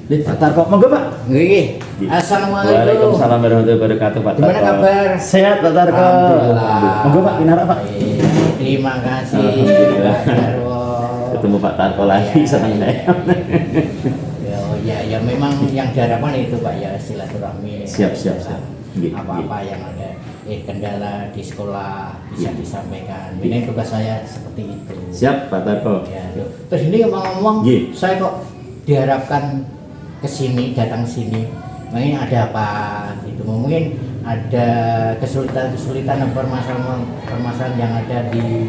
Nih, Pak Tarko, monggo Pak. Nggih. Assalamualaikum. Waalaikumsalam warahmatullahi wabarakatuh, Pak Tarko. Gimana kabar? Sehat, Pak Tarko. Alhamdulillah. Monggo Pak, kinara Pak. Terima kasih. Alhamdulillah. Pak Jarwo. Ketemu Pak Tarko lagi, senang saya. Ya memang yang diharapkan itu Pak ya, silaturahmi. Siap. Apa-apa yang ada kendala di sekolah bisa disampaikan. Ini tugas saya seperti itu. Siap, Pak Tarko. Ya, terus ini ngomong-ngomong, saya kok diharapkan datang sini, mungkin ada apa gitu, mungkin ada kesulitan atau permasalahan yang ada di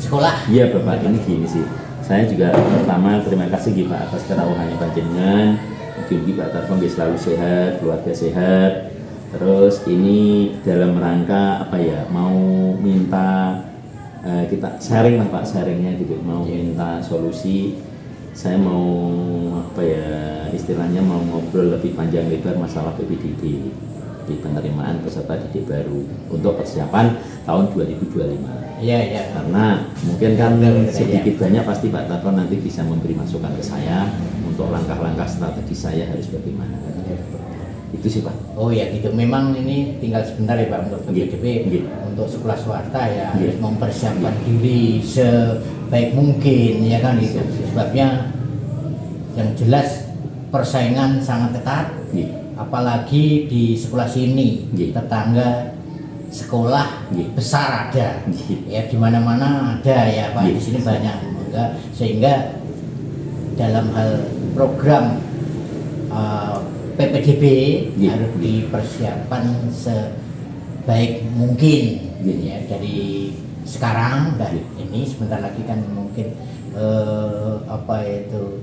sekolah. Iya Bapak, ini gini sih. Saya juga pertama terima kasih Pak atas kerawuhannya panjenengan. Mungkin Pak Tarko selalu sehat, keluarga sehat. Terus ini dalam rangka apa ya? Mau minta kita sharing lah Pak, sharingnya gitu. Mau minta solusi. Saya mau apa ya istilahnya mau ngobrol lebih panjang lebar masalah PPDB di penerimaan peserta didik baru untuk persiapan tahun 2025. Iya. Karena mungkin kan sedikit banyak pasti Pak Tarko nanti bisa memberi masukan ke saya untuk langkah-langkah strategi saya harus bagaimana. Itu sih Pak. Oh ya gitu. Memang ini tinggal sebentar ya Pak untuk PPDB untuk sekolah swasta ya harus mempersiapkan diri sebaik mungkin ya kan gitu. Sebabnya yang jelas persaingan sangat ketat. Apalagi di sekolah sini tetangga sekolah besar ada ya di mana-mana ada ya Pak di sini banyak sehingga dalam hal program PPDB harus dipersiapkan sebaik mungkin ya dari sekarang dan ini sebentar lagi kan mungkin apa itu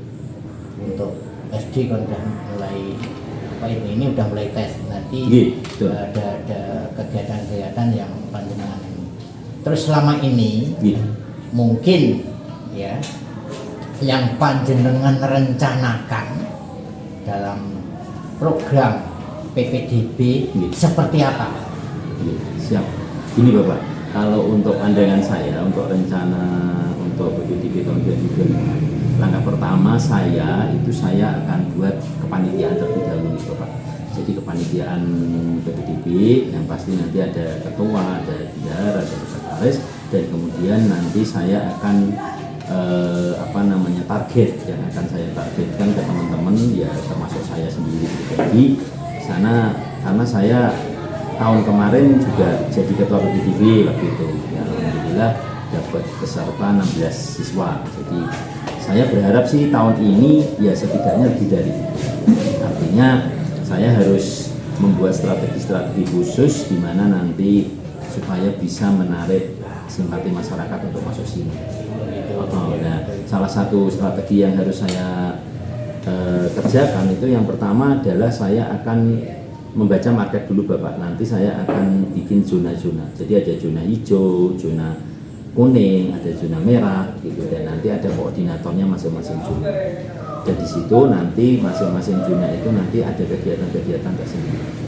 untuk SD kan udah mulai apa ini udah mulai tes nanti ada kegiatan-kegiatan yang panjenengan ini. Terus selama ini mungkin ya yang panjenengan rencanakan dalam program PPDB seperti apa? Siap. Ini Bapak, kalau untuk pandangan saya untuk rencana untuk PPDB tahun 2025, langkah pertama saya akan buat kepanitiaan terlebih dahulu Bapak. Jadi kepanitiaan PPDB yang pasti nanti ada ketua, ada bendahara, ada sekretaris, dan kemudian nanti saya akan target yang akan saya targetkan ke teman-teman ya termasuk saya sendiri. Jadi sana karena saya tahun kemarin juga jadi ketua PPDB waktu itu ya, alhamdulillah dapat peserta 16 siswa. Jadi saya berharap sih tahun ini ya setidaknya lebih dari itu. Artinya saya harus membuat strategi-strategi khusus di mana nanti supaya bisa menarik simpati masyarakat untuk masuk sini. Nah, salah satu strategi yang harus saya kerjakan itu yang pertama adalah saya akan membaca market dulu Bapak. Nanti saya akan bikin zona-zona. Jadi ada zona hijau, zona kuning, ada zona merah gitu, dan nanti ada koordinatornya masing-masing zona. Dan di situ nanti masing-masing zona itu nanti ada kegiatan-kegiatan tersendiri.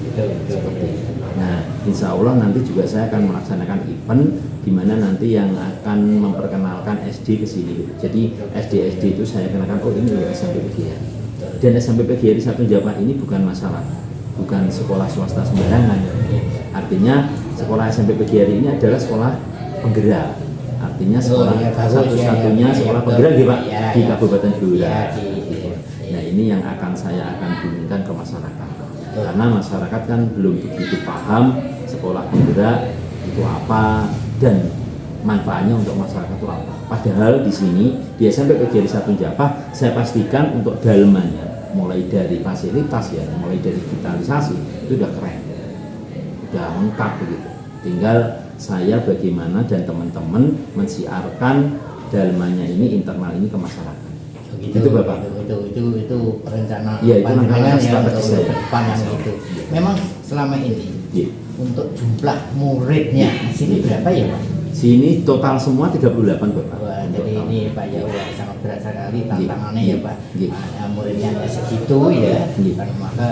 Seperti itu. Nah, insya Allah nanti juga saya akan melaksanakan event di mana nanti yang akan memperkenalkan SD ke sini. Jadi SD itu saya kenalkan, oh ini loh SMP PGRI. Dan SMP PGRI Satu Jawa ini bukan masalah, bukan sekolah swasta sembarangan. Artinya sekolah SMP PGRI ini adalah sekolah penggerak. Artinya sekolah satu-satunya sekolah penggerak ya Pak di Kabupaten Blora. Nah ini yang saya akan bimbingkan ke masyarakat. Karena masyarakat kan belum begitu paham sekolah penggerak itu apa dan manfaatnya untuk masyarakat itu apa. Padahal di sini di SMP PGRI Satu Jawa saya pastikan untuk dalamannya mulai dari fasilitas ya, mulai dari digitalisasi itu udah keren, udah lengkap begitu. Tinggal saya bagaimana dan teman-teman mensiarkan dalamannya ini internal ini ke masyarakat. Itu Bapak. Itu rencana pandangan yang strategi saya. Depan yang itu. Memang selama ini untuk jumlah muridnya sini berapa ya Pak? Sini total semua 38 Bapak. Wah, jadi ini Pak ya sangat berat sekali tantangannya ya Pak. Muridnya segitu ya. Karena maka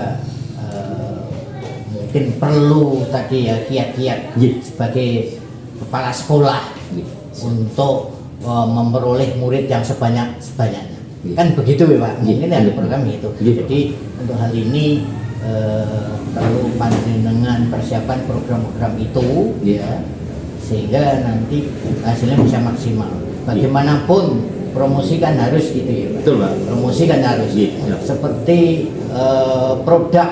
mungkin perlu tadi ya kiat-kiat sebagai kepala sekolah untuk memperoleh murid yang sebanyak-banyaknya. Iya. Kan begitu ya Pak, mungkin Iya. ada program itu. Iya. Jadi untuk hal ini perlu panjenengan persiapan program-program itu Iya. ya, sehingga nanti hasilnya bisa maksimal. Bagaimanapun promosi kan harus gitu ya Pak. Betul Pak. Promosi kan harus. Iya. Seperti produk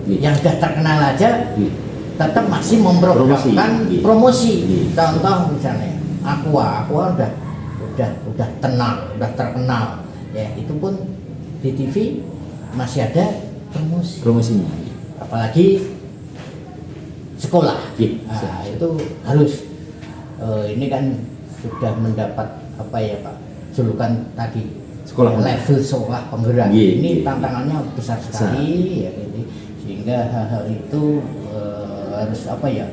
Iya. yang sudah terkenal aja Iya. tetap masih memprogramkan Promosi. promosi. Iya. Contoh misalnya Aqua udah terkenal ya, itu pun di TV masih ada Promosinya. apalagi sekolah. Iya. Nah, itu harus ini kan sudah mendapat apa ya Pak, julukan tadi Sekolah level sekolah penggerak. Iya, Ini iya. tantangannya besar sekali ya, gitu. Sehingga hal-hal itu harus apa ya,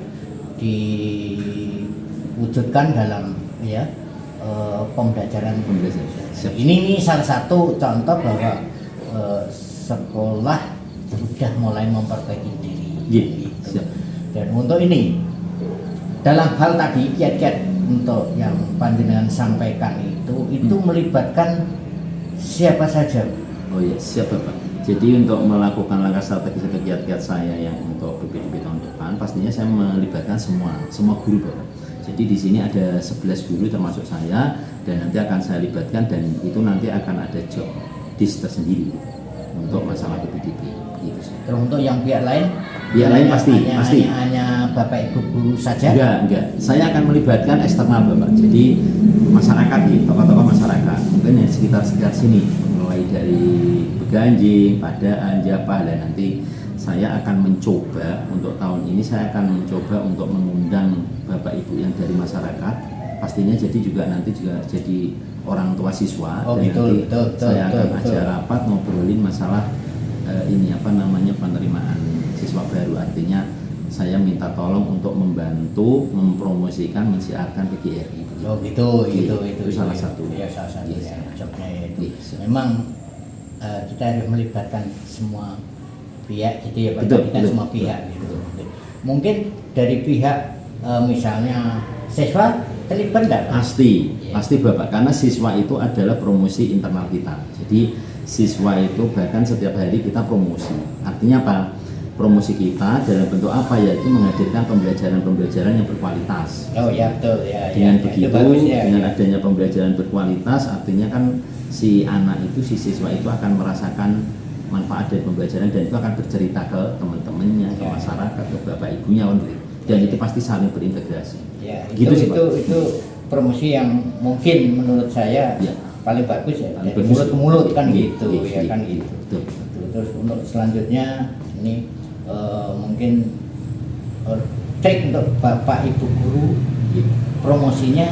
diwujudkan dalam ya pembelajaran. Siap. Ini salah satu contoh bahwa sekolah sudah mulai memperbaiki diri. Iya. Gitu. Siap. Dan untuk ini, dalam hal tadi kiat-kiat untuk yang panjenengan sampaikan itu melibatkan siapa saja? Oh iya, siap Bapak. Jadi untuk melakukan langkah strategis atau kiat-kiat saya yang untuk BPDB tahun depan, pastinya saya melibatkan semua guru Bapak. Jadi di sini ada 11 guru termasuk saya, dan nanti akan saya libatkan, dan itu nanti akan ada job disk tersendiri untuk masalah BPDB. Gitu sih. Terus untuk yang pihak lain? Pihak lain pasti. Hanya Bapak Ibu guru saja? Enggak. Saya akan melibatkan eksternal Bapak. Jadi masyarakat nih, tokoh-tokoh masyarakat, mungkin yang sekitar sini, mulai dari Beganjing, Padaan, Japah, dan nanti saya akan mencoba untuk tahun ini saya akan mencoba untuk mengundang Bapak Ibu yang dari masyarakat, pastinya jadi juga nanti juga jadi orang tua siswa. Oh, dan betul, nanti betul, saya akan betul. ajak rapat ngobrolin masalah ini apa namanya penerimaan siswa baru, artinya saya minta tolong untuk membantu mempromosikan mensiarkan PGRI. Oh gitu, itu salah satu. Ya, salah satu Yes. ya, jobnya itu. Yes. Memang kita harus melibatkan semua pihak gitu ya Pak, Betul, kita betul, semua betul, pihak gitu. Mungkin dari pihak misalnya siswa terlibat enggak? Pasti, Iya. pasti Bapak, karena siswa itu adalah promosi internal kita. Jadi siswa itu bahkan setiap hari kita promosi. Artinya apa? Promosi kita dalam bentuk apa? Yaitu menghadirkan pembelajaran-pembelajaran yang berkualitas. Oh ya betul ya. Dengan ya, begitu, itu bagus, ya, dengan ya. adanya pembelajaran berkualitas, artinya kan si anak itu, si siswa itu akan merasakan manfaat dari pembelajaran, dan itu akan bercerita ke teman-temannya, ke Ya. masyarakat, ke bapak ibunya, dan itu pasti saling berintegrasi. Ya, Gitu sih, Pak. itu promosi yang mungkin menurut saya Ya. paling bagus ya, Paling dari bagus. mulut ke mulut kan Iya, gitu iya, ya iya, kan iya, gitu. betul. Terus untuk selanjutnya ini mungkin trik untuk bapak ibu guru, promosinya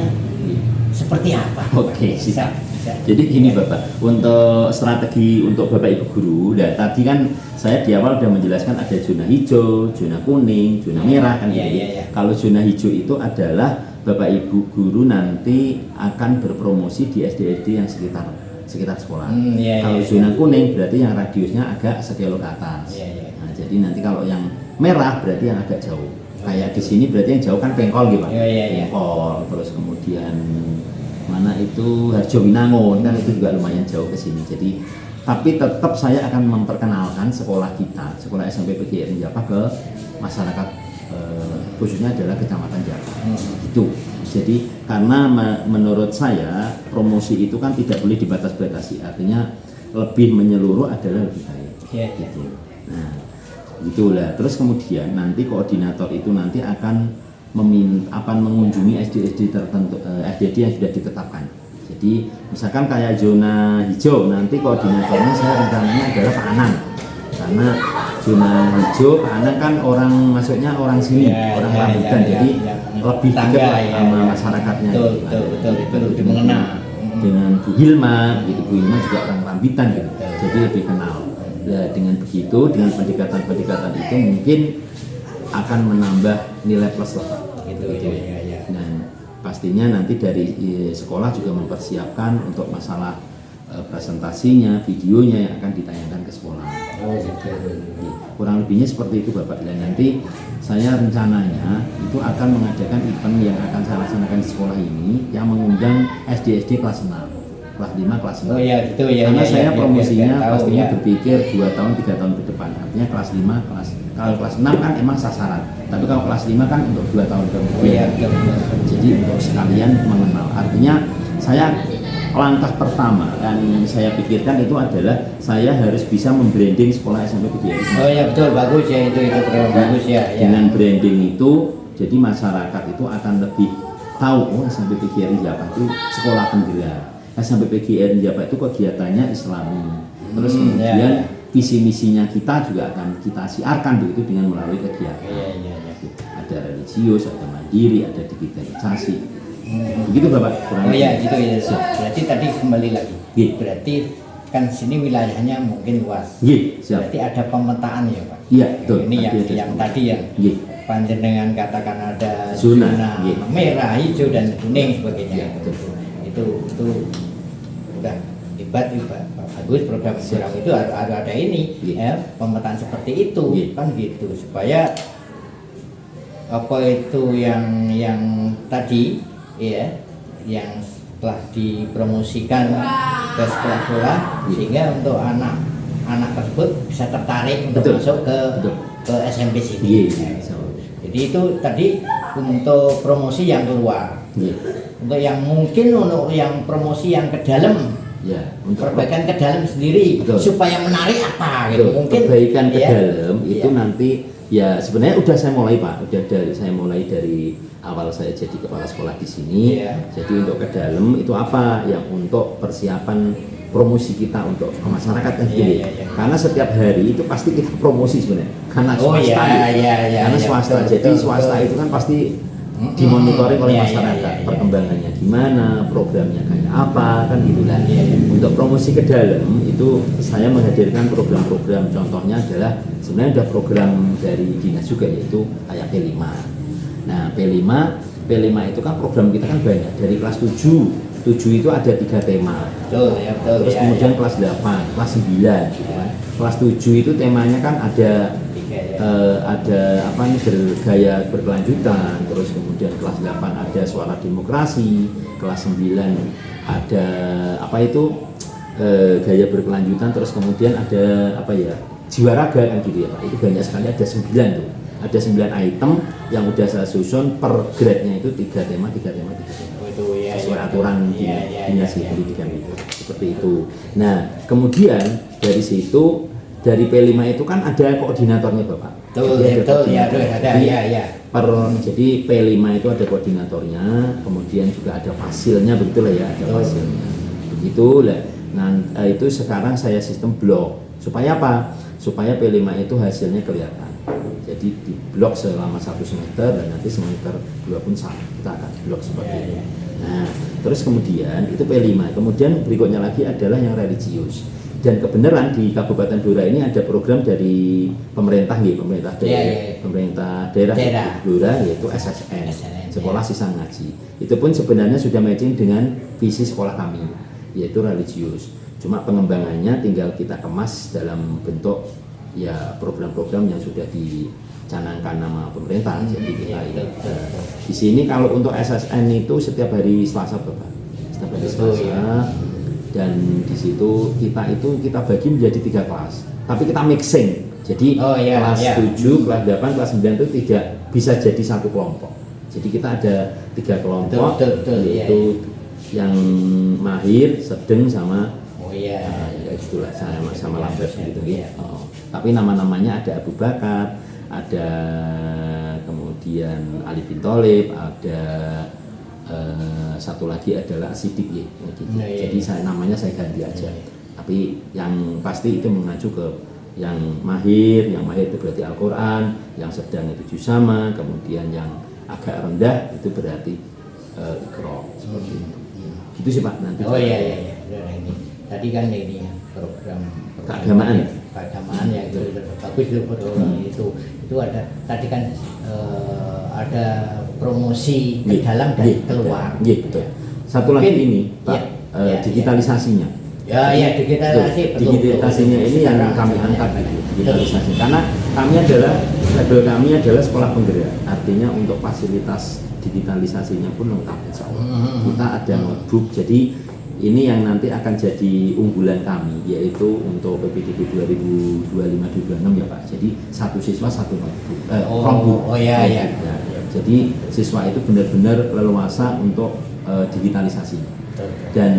seperti apa? Oke, Bisa. Jadi gini Bapak, untuk strategi untuk Bapak Ibu guru, dan tadi kan saya di awal sudah menjelaskan ada zona hijau, zona kuning, zona merah kan Iya, gitu. iya, iya. Kalau zona hijau itu adalah Bapak Ibu guru nanti akan berpromosi di SD-SD yang sekitar sekolah. Iya, Kalau iya, zona iya. kuning berarti yang radiusnya agak sekilo ke atas. Iya, iya. Nah, jadi nanti kalau yang merah berarti yang agak jauh. Oh, Kayak iya. di sini berarti yang jauh kan Pengkol gitu Pak. Iya, iya, iya. Pengkol, terus kemudian mana itu Harjowinangun kan itu juga lumayan jauh ke sini. Jadi tapi tetap saya akan memperkenalkan sekolah kita, sekolah SMP PGRI Japah ke masyarakat khususnya adalah Kecamatan Japah. Gitu. Jadi karena menurut saya promosi itu kan tidak boleh dibatas-batasi, artinya lebih menyeluruh adalah lebih baik. Iya, iya. Gitu. Nah, gitulah. Terus kemudian nanti koordinator itu nanti akan mengunjungi SD-SD tertentu, SD yang sudah ditetapkan. Jadi misalkan kayak zona hijau, nanti koordinatornya saya rencananya adalah Pak Anang, karena zona hijau Pak Anang kan maksudnya orang sini, Ya, orang ya, Rambutan, ya, jadi ya, ya. lebih dekat Tangga, lah ya, sama ya. masyarakatnya. Betul, gitu. betul, betul, Jadi betul, lebih mengenal. dengan Bu Hilma, gitu. Bu Hilma juga orang Rambitan gitu. Betul. Jadi lebih kenal. Nah, dengan begitu, dengan pendekatan-pendekatan itu mungkin akan menambah nilai plus lah Pak. Gitu, ya. Dan pastinya nanti dari sekolah juga mempersiapkan untuk masalah presentasinya, videonya yang akan ditayangkan ke sekolah. Oh gitu. Jadi, kurang lebihnya seperti itu Bapak. Dan nanti saya rencananya itu akan mengadakan event yang akan saya laksanakan di sekolah ini yang mengundang SD-SD kelas 6. kelas 5, kelas 6. Oh iya, gitu ya. Karena ya, saya ya, promosinya ya, pastinya ya. berpikir 2 tahun, 3 tahun ke depan. Artinya kelas 5, kalau kelas 6 kan emang sasaran. Tapi kalau kelas 5 kan untuk 2 tahun kemudian. Oh iya, betul. Jadi untuk sekalian mengenal. Artinya saya langkah pertama yang saya pikirkan itu adalah saya harus bisa membranding sekolah SMP PGRI. Oh iya betul, bagus ya itu program bagus ya. Dengan branding itu, jadi masyarakat itu akan lebih tahu, oh SMP PGRI Japa itu sekolah penggerak. SMP PGRI Japa itu kegiatannya Islami. Terus kemudian visi misinya kita juga akan kita siarkan begitu dengan melalui kegiatan. Iya. Ada religius, ada mandiri, ada digitalisasi. Begitu Bapak? Oh iya gitu ya. Berarti tadi kembali lagi. Berarti kan sini wilayahnya mungkin luas. Siap. Berarti ada pemetaan ya Pak. Iya betul. Ini yang tadi yang panjenengan katakan ada zona merah, hijau dan kuning sebagainya. Betul. Itu udah hebat Pak. Bagus program itu ada ini ya, pemetaan seperti itu kan gitu supaya apa itu yang tadi ya yang telah dipromosikan ke sekolah-sekolah sehingga untuk anak tersebut bisa tertarik untuk masuk ke SMP sini. Jadi itu tadi untuk promosi yang keluar. Untuk yang mungkin untuk yang promosi yang ke dalam. Untuk perbaikan ke dalam sendiri supaya menarik apa gitu. Mungkin perbaikan ke dalam itu nanti ya sebenarnya udah saya mulai Pak, saya mulai dari awal saya jadi kepala sekolah di sini. Jadi untuk ke dalam itu apa yang untuk persiapan promosi kita untuk ke masyarakat kan gini. Karena setiap hari itu pasti kita promosi sebenarnya. Karena swasta. Karena swasta. Jadi swasta itu kan pasti dimonitoring oleh masyarakat, perkembangannya gimana, programnya kayak apa, kan gitu kan. Untuk promosi ke dalam itu saya menghadirkan program-program, contohnya adalah sebenarnya ada program dari dinas juga yaitu kayak P5. Nah P5 itu kan program kita kan banyak dari kelas 7 itu ada 3 tema. Terus kemudian kelas 8, kelas 9 gitu kan. Kelas 7 itu temanya kan ada apa nih bergaya berkelanjutan, terus kemudian kelas 8 ada suara demokrasi, kelas 9 ada apa itu gaya berkelanjutan, terus kemudian ada apa ya jiwa raga kan gitu ya Pak. Itu banyak sekali, ada 9 tuh, ada 9 item yang udah saya susun per grade-nya itu 3 tema sesuai aturan dinas pendidikan itu seperti itu. Nah kemudian dari situ dari P5 itu kan ada koordinatornya Bapak. Betul ya. Jadi P5 itu ada koordinatornya, kemudian juga ada fasilnya, betul ya, ada fasilnya. Begitu lah. Nah, itu sekarang saya sistem blok. Supaya apa? Supaya P5 itu hasilnya kelihatan. Jadi di blok selama 1 semester dan nanti semester 2 pun sama. Kita akan blok seperti itu. Nah, terus kemudian itu P5. Kemudian berikutnya lagi adalah yang religius. Dan kebenaran di Kabupaten Blora ini ada program dari pemerintah daerah Blora yaitu SSN, Sekolah Siswa Ngaji. Itu pun sebenarnya sudah matching dengan visi sekolah kami yaitu religius. Cuma pengembangannya tinggal kita kemas dalam bentuk ya program-program yang sudah dicanangkan nama pemerintah. Jadi kita di sini kalau untuk SSN itu setiap hari Selasa Bapak. Setiap hari Selasa. Dan di situ kita bagi menjadi 3 kelas, tapi kita mixing. Jadi kelas 7, kelas 8, kelas 9 itu tidak bisa jadi satu kelompok. Jadi kita ada 3 kelompok, yaitu yang mahir, sedang sama itulah sama lambat gitu ya. Tapi nama-namanya ada Abu Bakar, ada kemudian Ali bin Tholib, ada satu lagi adalah Sidik ya, gitu. Jadi namanya saya ganti aja. Tapi yang pasti itu mengacu ke yang mahir itu berarti Al-Quran, yang sedang itu juz sama, kemudian yang agak rendah itu berarti Iqra seperti itu. Gitu sih Pak nanti. Ini tadi kan ini program keagamaan yang bagus itu ada tadi kan ada promosi ke dalam dan keluar. Betul. Satu lagi ini Pak, digitalisasinya. Digitalisasinya ini yang kami angkat gitu, digitalisasi. Karena label kami adalah sekolah penggerak. Artinya untuk fasilitas digitalisasinya pun lengkap insya Allah. Kita ada notebook, jadi ini yang nanti akan jadi unggulan kami, yaitu untuk PPDB 2025-2026 ya Pak. Jadi satu siswa satu notebook. Ya. Jadi siswa itu benar-benar leluasa untuk digitalisasi. Dan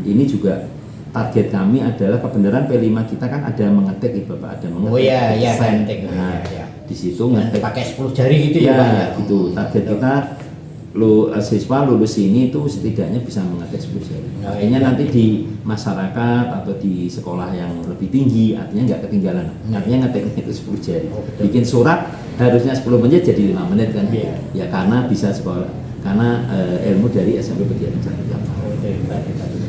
ini juga target kami adalah kebenaran P5 kita kan ada mengetik itu Bapak, ada mengetik. Mengetik. Nah, di situ ngetik pakai 10 jari gitu ya Pak ya. Gitu. Target kita siswa lulus ini itu setidaknya bisa mengetik 10 jari. Artinya nanti di masyarakat atau di sekolah yang lebih tinggi artinya nggak ketinggalan. Artinya ngetik itu 10 jari. Bikin surat harusnya 10 menit jadi 5 menit kan. Ya karena bisa sekolah, karena ilmu dari SMP Pediatri Jakarta.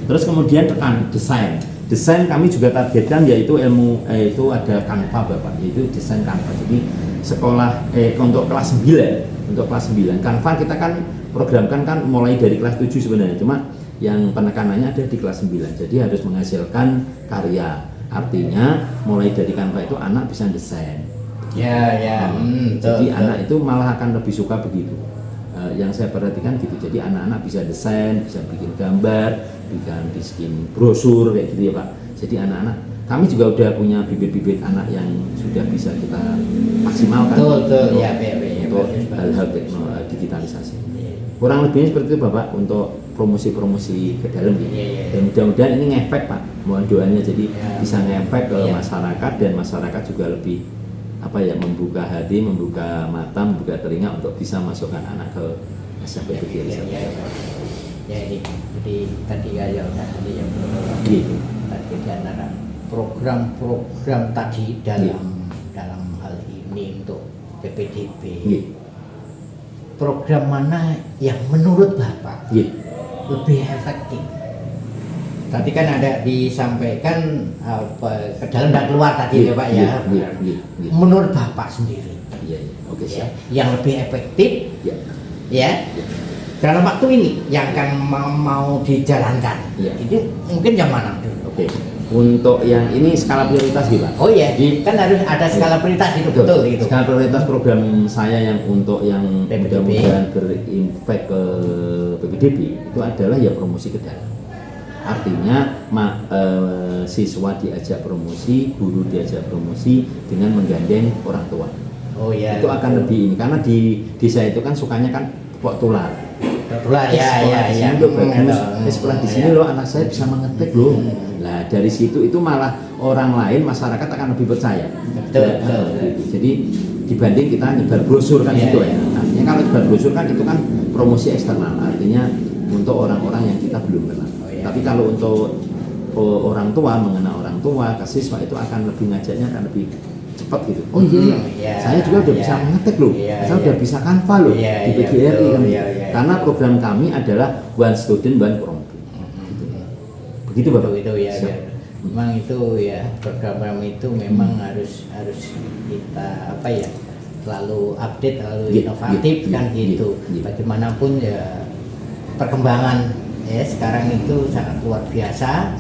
Terus kemudian tekan desain kami juga targetkan yaitu itu ada Canva Bapak, yaitu desain Canva. Jadi sekolah untuk kelas 9 Canva kita kan programkan kan mulai dari kelas 7 sebenarnya, cuma yang penekanannya ada di kelas 9. Jadi harus menghasilkan karya. Artinya mulai dari Canva itu anak bisa desain. Jadi anak itu malah akan lebih suka begitu. Yang saya perhatikan gitu. Jadi anak-anak bisa desain, bisa bikin gambar, bikin brosur kayak gitu ya Pak. Jadi anak-anak, kami juga udah punya bibit-bibit anak yang sudah bisa kita maksimalkan untuk hal-hal teknologi digitalisasi. Kurang lebihnya seperti itu Bapak untuk promosi-promosi ke dalam ya. Dan mudah-mudahan ini ngefek Pak, mohon doanya jadi bisa ngefek ke masyarakat, dan masyarakat juga lebih membuka hati, membuka mata, membuka telinga untuk bisa masukkan anak ke SMP Pediatri. Ini jadi tadi yang tadi antara program-program tadi dalam hal ini untuk PPDB. Program mana yang menurut Bapak lebih efektif? Tadi kan ada disampaikan ke dalam dan keluar tadi ya Pak ya. Menurut Bapak sendiri, yang lebih efektif dalam waktu ini yang akan mau dijalankan, itu mungkin yang mana? Untuk yang ini skala prioritas gitu Pak. Kan harus ada skala prioritas itu betul gitu. Skala prioritas program saya yang untuk yang mudah-mudahan berimpact ke PPDB itu adalah ya promosi ke dalam. Artinya siswa diajak promosi, guru diajak promosi dengan menggandeng orang tua. Itu akan lebih ini karena di desa itu kan sukanya kan kok tular. Sekolah di sini loh anak saya bisa mengetik loh. Nah dari situ itu malah orang lain masyarakat akan lebih percaya. Jadi dibanding kita nyebar brosur kan gitu ya. Artinya kalau nyebar brosur kan itu kan promosi eksternal. Artinya untuk orang-orang yang kita belum kenal. Tapi kalau untuk orang tua, mengenal orang tua ke siswa itu akan lebih ngajaknya akan lebih cepat gitu. Saya juga udah bisa mengetik loh, saya udah bisa Canva loh di PGRI kan. Karena program kami adalah one student one Chromebook. Begitu Bapak. Memang itu ya program itu memang harus kita selalu update, selalu inovatif kan gitu. Bagaimanapun ya perkembangan sekarang itu sangat luar biasa.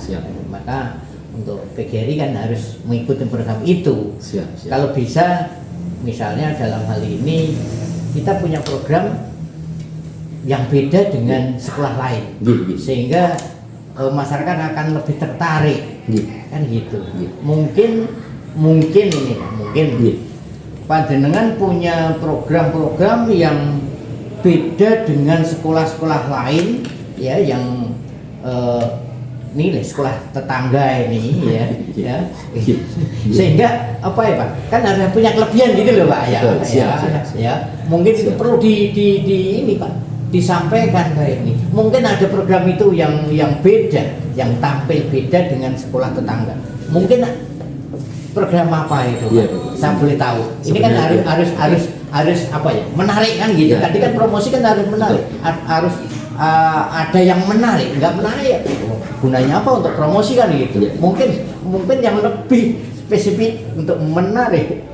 Maka untuk PGRI kan harus mengikuti program itu. Kalau bisa misalnya dalam hal ini kita punya program yang beda dengan sekolah lain, sehingga masyarakat akan lebih tertarik kan gitu. Mungkin panjenengan punya program-program yang beda dengan sekolah-sekolah lain yang nilai sekolah tetangga ini sehingga apa ya Pak, kan ada punya kelebihan gitu loh Pak mungkin itu perlu ini Pak disampaikan kayak ini. Mungkin ada program itu yang beda, yang tampil beda dengan sekolah tetangga. Mungkin program apa itu Pak? Saya boleh tahu. Ini kan harus apa ya, menarik kan gitu. Tadi kan promosi kan harus menarik, harus ada yang menarik, nggak menarik gunanya apa untuk promosi kan gitu. Mungkin yang lebih spesifik untuk menarik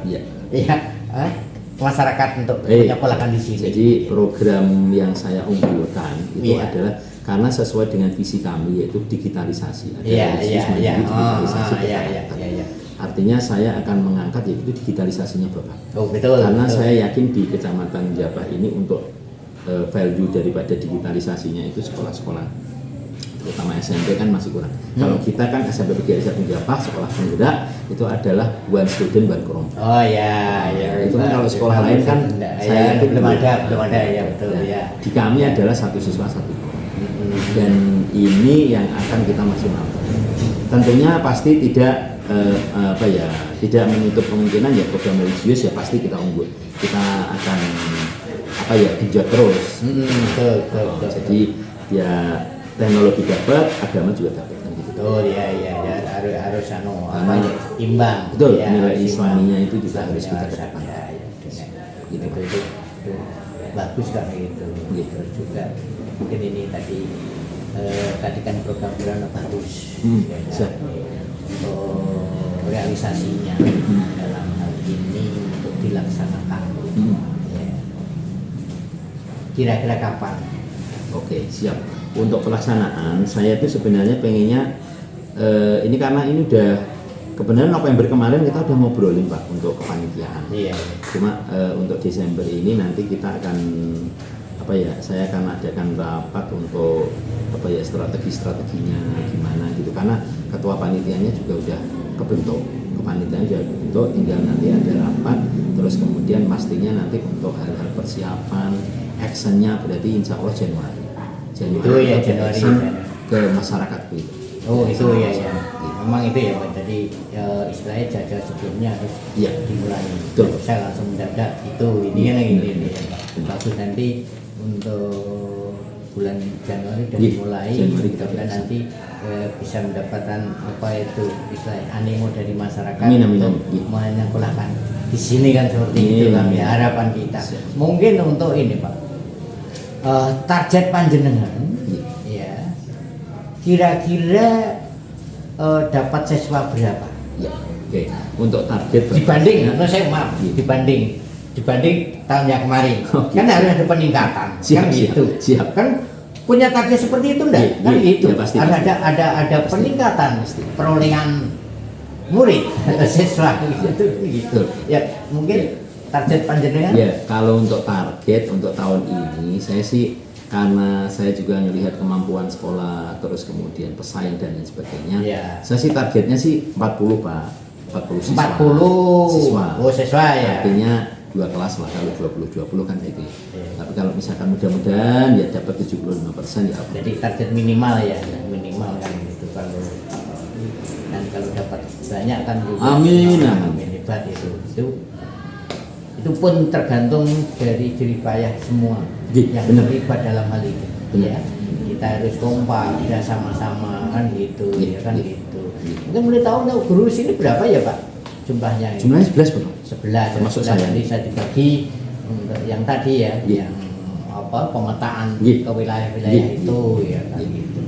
masyarakat untuk menyekolahkan di sini. Jadi program yang saya unggulkan itu adalah karena sesuai dengan visi kami yaitu digitalisasi. Artinya saya akan mengangkat yaitu digitalisasinya Bapak. Karena saya yakin di Kecamatan Jabah ini untuk value daripada digitalisasinya itu sekolah-sekolah terutama SMP kan masih kurang. Kalau kita kan SMP PGRI Punjabah sekolah penggerak itu adalah one student one kelompok. Oh ya, ya. Itu kan kalau sekolah lain kan saya itu belum ada ya betul ya. Di kami adalah satu siswa satu kelompok. Dan ini yang akan kita maksimalkan. Tentunya pasti tidak tidak menutup kemungkinan ya program religius ya pasti kita unggul. Kita akan genjot terus. Jadi ya teknologi dapat, agama juga dapat kan gitu. Betul ya harus imbang. Betul, ya, nilai Islaminya itu juga harus kita kedepankan. Gitu. Itu bagus kan gitu. Terus juga mungkin ini tadi kan program bagus untuk realisasinya dalam hal ini untuk dilaksanakan. Ya. Kira-kira kapan? Oke, siap. Untuk pelaksanaan, saya itu sebenarnya pengennya ini karena ini udah kebenaran November kemarin kita udah ngobrolin Pak untuk kepanitiaan. Iya. Cuma untuk Desember ini nanti kita akan saya akan adakan rapat untuk strategi-strateginya gimana gitu, karena ketua panitianya juga udah kebentuk, kepanitiaan sudah kebentuk, tinggal nanti ada rapat, terus kemudian pastinya nanti untuk hal-hal persiapan actionnya berarti insya Allah Januari itu ya Januari ke masyarakat itu. Oh itu ya memang itu ya Pak, jadi istilahnya jajal sebelumnya harus dimulai. Betul. Saya langsung mendadak itu ini ya bagus, nanti untuk bulan Januari sudah dimulai, mudah-mudahan nanti bisa mendapatkan istilahnya animo dari masyarakat untuk menyekolahkan di sini kan seperti itu kan ya harapan kita. Mungkin untuk ini Pak, target panjenengan ya kira-kira dapat siswa berapa? Ya, oke. Untuk target dibanding tahun yang kemarin, kan harus ada peningkatan. Siap. Kan punya target seperti itu enggak? Kan itu ya, pasti, ada peningkatan perolehan murid siswa gitu. Ya mungkin target panjenengan. Ya kalau untuk target untuk tahun ini saya sih, karena saya juga melihat kemampuan sekolah terus kemudian pesaing dan lain sebagainya, saya sih targetnya sih 40 Pak, 40 siswa. Oh siswa ya. Artinya 2 kelas lah, kalau 20 kan gitu. Tapi kalau misalkan mudah-mudahan ya dapat 75% ya. Jadi target minimal ya, minimal kan gitu. Kalau dapat banyak kan juga. Amin. Hebat itu pun tergantung dari jeripayah semua yang terlibat dalam hal itu. Ya, kita harus kompak, kita sama-sama kan gitu, ya kan gitu. Mungkin boleh tahu guru sini berapa ya Pak? Jumlahnya 11 Bro. 11 termasuk saya. Bisa dibagi untuk yang tadi ya, yang pemetaan ke wilayah-wilayah itu ya kan gitu.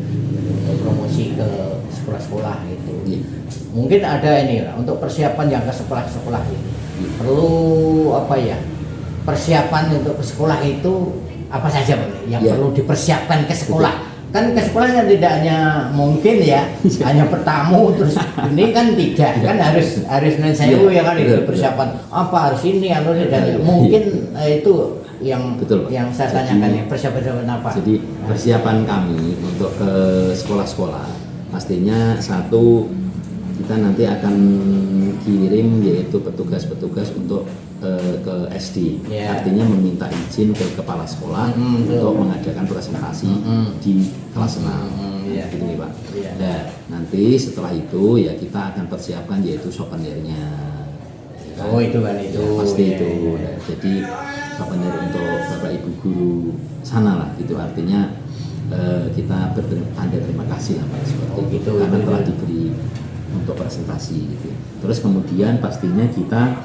Untuk promosi ke sekolah-sekolah itu. Mungkin ada ini lah untuk persiapan yang ke sekolah-sekolah itu. Perlu persiapan untuk ke sekolah itu apa saja yang perlu dipersiapkan ke sekolah? Kan ke sekolahnya tidak hanya mungkin ya hanya pertamu terus ini kan tidak kan harus nensewu ya kan itu persiapan apa harus ini dan mungkin itu yang saya tanyakan ya persiapan apa. Jadi persiapan kami untuk ke sekolah-sekolah pastinya satu, kita nanti akan kirim yaitu petugas-petugas untuk ke SD, artinya meminta izin ke kepala sekolah untuk mengadakan presentasi di kelas 6 gitu nih Pak. Nah nanti setelah itu ya kita akan persiapkan yaitu souvenirnya. Oh itu kan itu pasti itu. Nah, jadi souvenir untuk Bapak Ibu guru sana lah gitu, artinya kita bertanda terima kasih lah Pak seperti itu karena telah diberi untuk presentasi gitu. Terus kemudian pastinya kita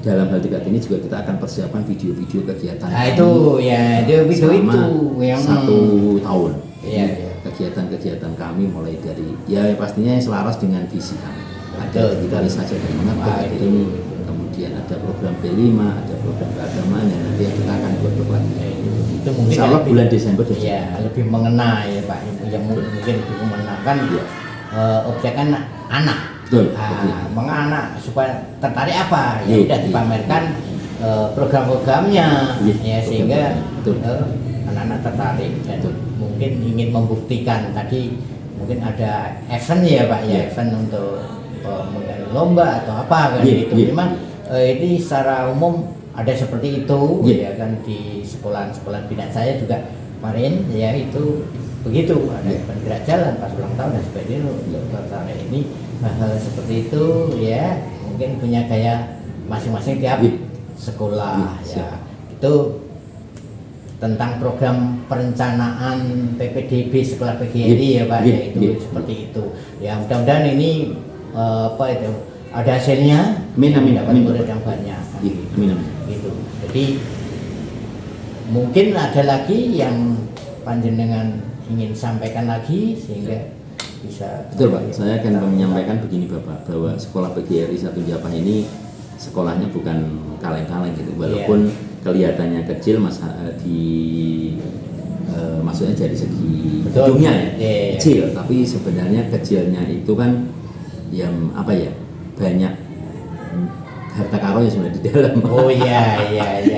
dalam hal dekat ini juga kita akan persiapkan video-video kegiatan. Nah itu ya video itu yang 1 tahun. Kegiatan-kegiatan kami mulai dari ya pastinya selaras dengan visi kami. Ada digitalisasi dan mengatur ini, kemudian ada program B5, ada program keagamaan yang nanti kita akan buat lagi. Itu mungkin insya Allah bulan Desember lebih mengena ya Pak, yang mungkin lebih mengenakan objekkan anak. Betul. Menganak supaya tertarik apa ya udah dipamerkan program-programnya ya sehingga anak-anak tertarik dan mungkin ingin membuktikan tadi mungkin ada event ya Pak ya, event untuk mungkin lomba atau apa kan gitu. Memang ini secara umum ada seperti itu ya kan, di sekolah-sekolah binaan saya juga kemarin ya itu begitu, ada event gerak jalan pas ulang tahun dan sebagainya. Untuk tahun ini hal seperti itu ya mungkin punya gaya masing-masing tiap sekolah ya. Itu tentang program perencanaan PPDB sekolah PGRI ya Pak ya, itu seperti itu ya. Mudah-mudahan ini apa itu ada hasilnya, dapat murid yang banyak gitu. Jadi mungkin ada lagi yang panjenengan ingin sampaikan lagi sehingga bisa. Betul Pak, saya akan menyampaikan begini Bapak, bahwa sekolah PGRI 1 Japah ini sekolahnya bukan kaleng-kaleng gitu, walaupun kelihatannya kecil maksudnya dari segi gedungnya ya kecil, tapi sebenarnya kecilnya itu kan yang apa ya, banyak harta karunnya sebenarnya di dalam. Oh iya.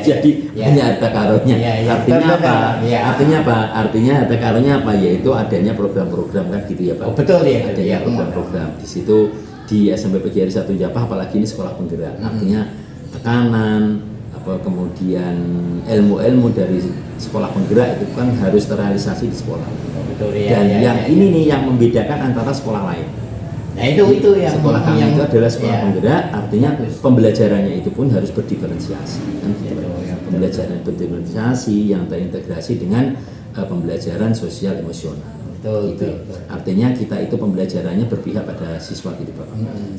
Jadi banyak harta karunnya. Artinya apa? Artinya apa? Artinya harta karunnya apa? Yaitu adanya program-program kan gitu ya Pak. Oh betul ya. Adanya program-program di situ di SMP PGRI 1 Japah, apalagi ini sekolah penggerak. Artinya tekanan, kemudian ilmu-ilmu dari sekolah penggerak itu kan harus terrealisasi di sekolah. Betul, ya, Dan ini nih yang membedakan antara sekolah lain. Nah itu yang sekolah kami itu adalah sekolah penggerak, artinya pembelajarannya itu pun harus berdiferensiasi kan gitu. Pembelajaran berdiferensiasi yang terintegrasi dengan pembelajaran sosial emosional. Betul. Artinya kita itu pembelajarannya berpihak pada siswa gitu Pak,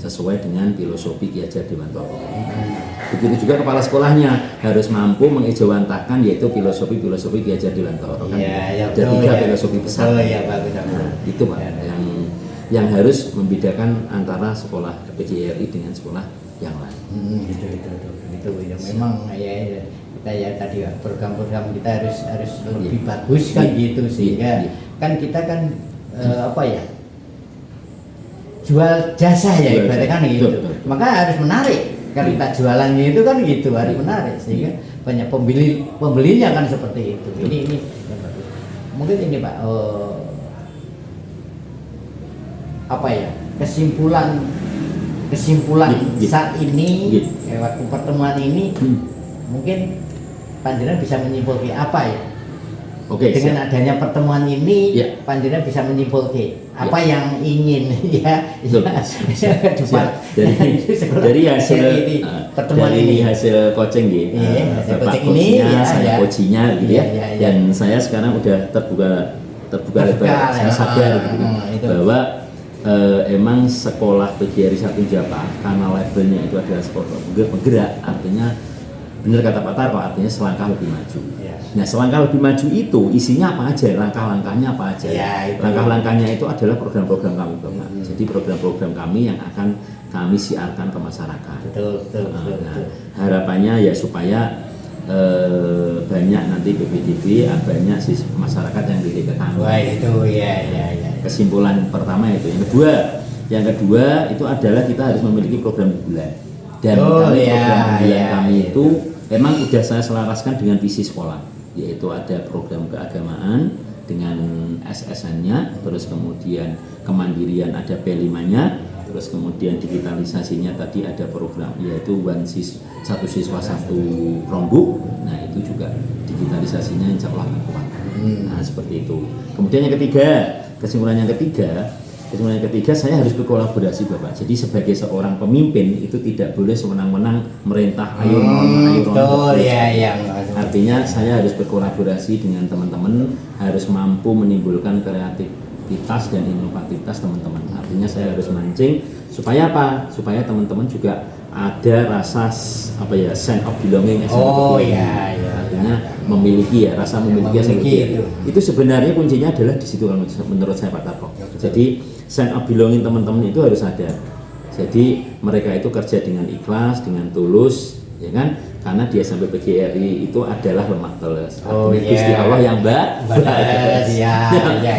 sesuai dengan filosofi Ki Hajar Dewantoro. Begitu juga kepala sekolahnya harus mampu mengejawantahkan yaitu filosofi Ki Hajar Dewantoro kan. Ada 3 filosofi besar. Nah, itu Pak yang harus membedakan antara sekolah PGRI dengan sekolah yang lain. Itu memang ya kita ya tadi program-program kita harus lebih bagus kan gitu, sehingga kan kita kan apa ya, jual jasa ya ibaratnya kan gitu. Maka harus menarik kan, kita jualannya itu kan gitu, harus menarik sehingga banyak pembelinya kan seperti itu. Ini yang bagus. Mungkin ini Pak apa ya, kesimpulan saat ini waktu pertemuan ini mungkin panjenengan bisa menyimpulkan apa ya? Dengan adanya pertemuan ini, panjenengan bisa menyimpulkan apa yang ingin dari hasil pertemuan ini, hasil coaching gitu, Bapak coachnya, saya coachingnya gitu ya. Dan saya sekarang udah terbuka lebar, saya sadar gitu bahwa emang sekolah PGRI 1 Japah karena labelnya itu adalah sekolah penggerak, artinya benar kata Pak Tarko, artinya selangkah lebih maju. Nah, selangkah lebih maju itu isinya apa aja, langkah-langkahnya apa aja. Langkah-langkahnya itu adalah program-program kami Bapak. Jadi program-program kami yang akan kami siarkan ke masyarakat. Betul. Harapannya ya supaya banyak nanti BPDB, banyak masyarakat yang dilihat ke kami. Wah itu ya. Kesimpulan pertama itu. Yang kedua itu adalah kita harus memiliki program bulan. Dan program bulan kami itu memang sudah saya selaraskan dengan visi sekolah, yaitu ada program keagamaan dengan SSN-nya, terus kemudian kemandirian ada P5-nya, terus kemudian digitalisasinya tadi ada program yaitu satu siswa satu Chromebook. Nah itu juga digitalisasinya insya Allah akan kuat. Nah seperti itu. Kemudian kesimpulan yang ketiga saya harus berkolaborasi Bapak. Jadi sebagai seorang pemimpin itu tidak boleh sewenang-wenang merintah ayo. Artinya saya harus berkolaborasi dengan teman-teman, harus mampu menimbulkan kreativitas dan inovativitas teman-teman. Artinya saya harus mancing supaya apa? Supaya teman-teman juga ada rasa sense of belonging. Artinya memiliki rasa memiliki. Itu sebenarnya kuncinya adalah di situ menurut saya Pak Tarko. Jadi sense of belonging teman-teman itu harus ada. Jadi mereka itu kerja dengan ikhlas, dengan tulus, ya kan? Karena dia sampai PGRI itu adalah lemak telus. Gusti Allah yang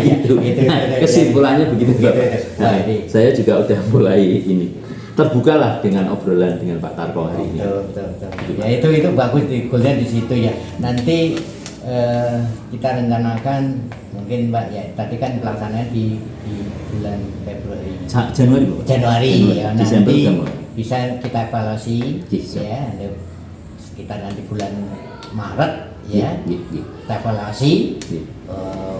itu. Kesimpulannya begitu Bapak. Nah, saya juga udah mulai ini. Terbukalah dengan obrolan dengan Pak Tarko hari ini. Betul. Ya itu bagus di goalnya di situ ya. Nanti kita rencanakan mungkin Mbak ya tadi kan pelaksanaan di bulan Februari. Januari Bu. Januari ya, Desember nanti udah mulai. bisa kita evaluasi Siap. ya sekitar nanti bulan Maret ya Iya. kita evaluasi Iya.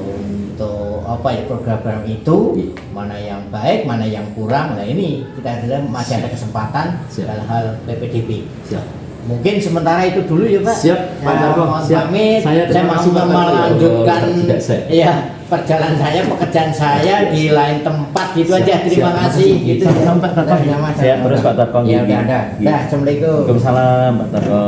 untuk apa ya program itu Iya. mana yang baik mana yang kurang. Nah ini kita masih ada kesempatan Siap. dalam hal PPDB. Siap. Mungkin sementara itu dulu ya Pak. Siap, Pak Tarko. Mohon Siap. pamit. Saya terima mau kasih, Pak Tarko. melanjutkan Oh, tidak, saya. ya perjalanan saya, pekerjaan saya di lain tempat gitu Siap, aja. Terima siap. kasih. Gitu. Sama-sama, Pak Tarko. Dah, sama-sama. Siap, terus, Pak Tarko. Ya udah ada. Iya. Dah, assalamualaikum. Waalaikumsalam Pak Tarko.